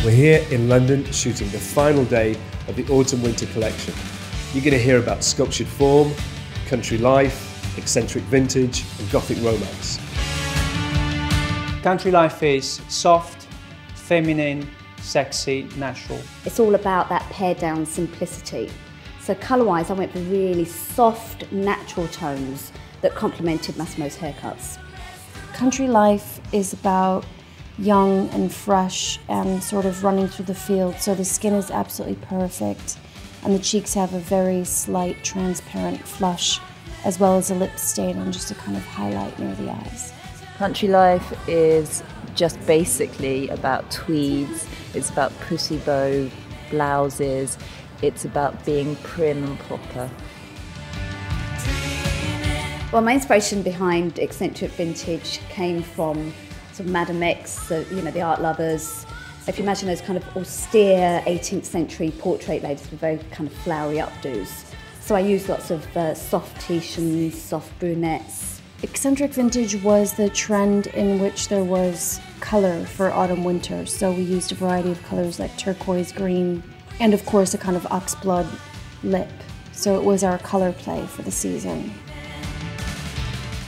We're here in London shooting the final day of the Autumn-Winter collection. You're going to hear about sculptured form, country life, eccentric vintage and Gothic romance. Country life is soft, feminine, sexy, natural. It's all about that pared down simplicity. So colour-wise I went for really soft, natural tones that complemented Massimo's haircuts. Country life is about young and fresh and sort of running through the field, so the skin is absolutely perfect and the cheeks have a very slight transparent flush as well as a lip stain and just a kind of highlight near the eyes. Country life is just basically about tweeds, it's about pussy bow blouses, it's about being prim and proper. Well, my inspiration behind eccentric vintage came from sort of Madame X, the art lovers. If you imagine those kind of austere 18th century portrait ladies with very kind of flowery updos. So I used lots of soft Tahitians, soft brunettes. Eccentric vintage was the trend in which there was colour for autumn-winter, so we used a variety of colours like turquoise, green, and of course a kind of oxblood lip. So it was our colour play for the season.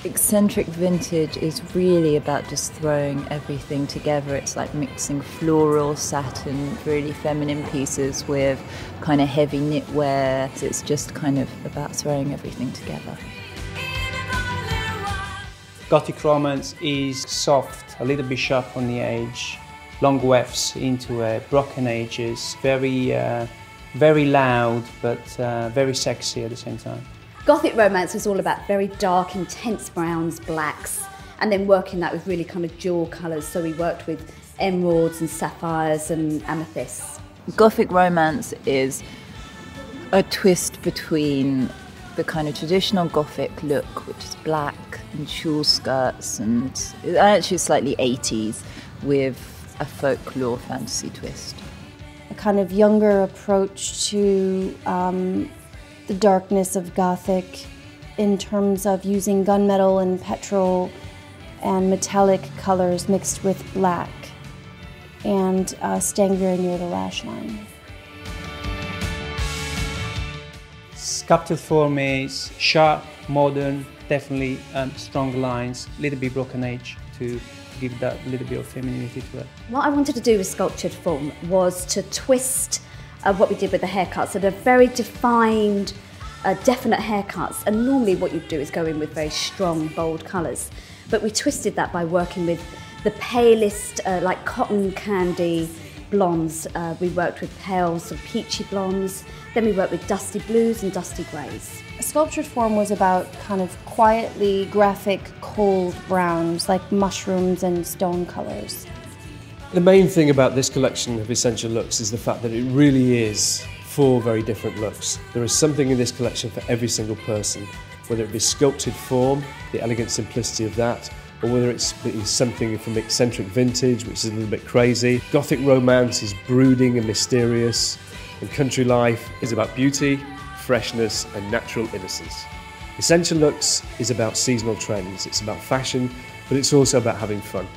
Eccentric vintage is really about just throwing everything together. It's like mixing floral, satin, really feminine pieces with kind of heavy knitwear. It's just kind of about throwing everything together. Gothic romance is soft, a little bit sharp on the edge, long wefts into broken edges, very loud but very sexy at the same time. Gothic romance was all about very dark, intense browns, blacks, and then working that with really kind of jewel colours. So we worked with emeralds and sapphires and amethysts. Gothic romance is a twist between the kind of traditional Gothic look, which is black and tulle skirts, and actually slightly 80s with a folklore fantasy twist. A kind of younger approach to the darkness of Gothic in terms of using gunmetal and petrol and metallic colours mixed with black and staying very near the lash line. Sculpted form is sharp, modern, definitely strong lines, little bit broken edge to give that little bit of femininity to it. What I wanted to do with sculptured form was to twist what we did with the haircuts. So they're very defined, definite haircuts, and normally what you do is go in with very strong, bold colours. But we twisted that by working with the palest, like cotton candy blondes. We worked with pale, sort of peachy blondes. Then we worked with dusty blues and dusty greys. Sculptured form was about kind of quietly graphic, cold browns like mushrooms and stone colours. The main thing about this collection of essential looks is the fact that it really is 4 very different looks. There is something in this collection for every single person, whether it be sculpted form, the elegant simplicity of that, or whether it's something from eccentric vintage, which is a little bit crazy. Gothic romance is brooding and mysterious, and country life is about beauty, freshness and natural innocence. Essential looks is about seasonal trends, it's about fashion, but it's also about having fun.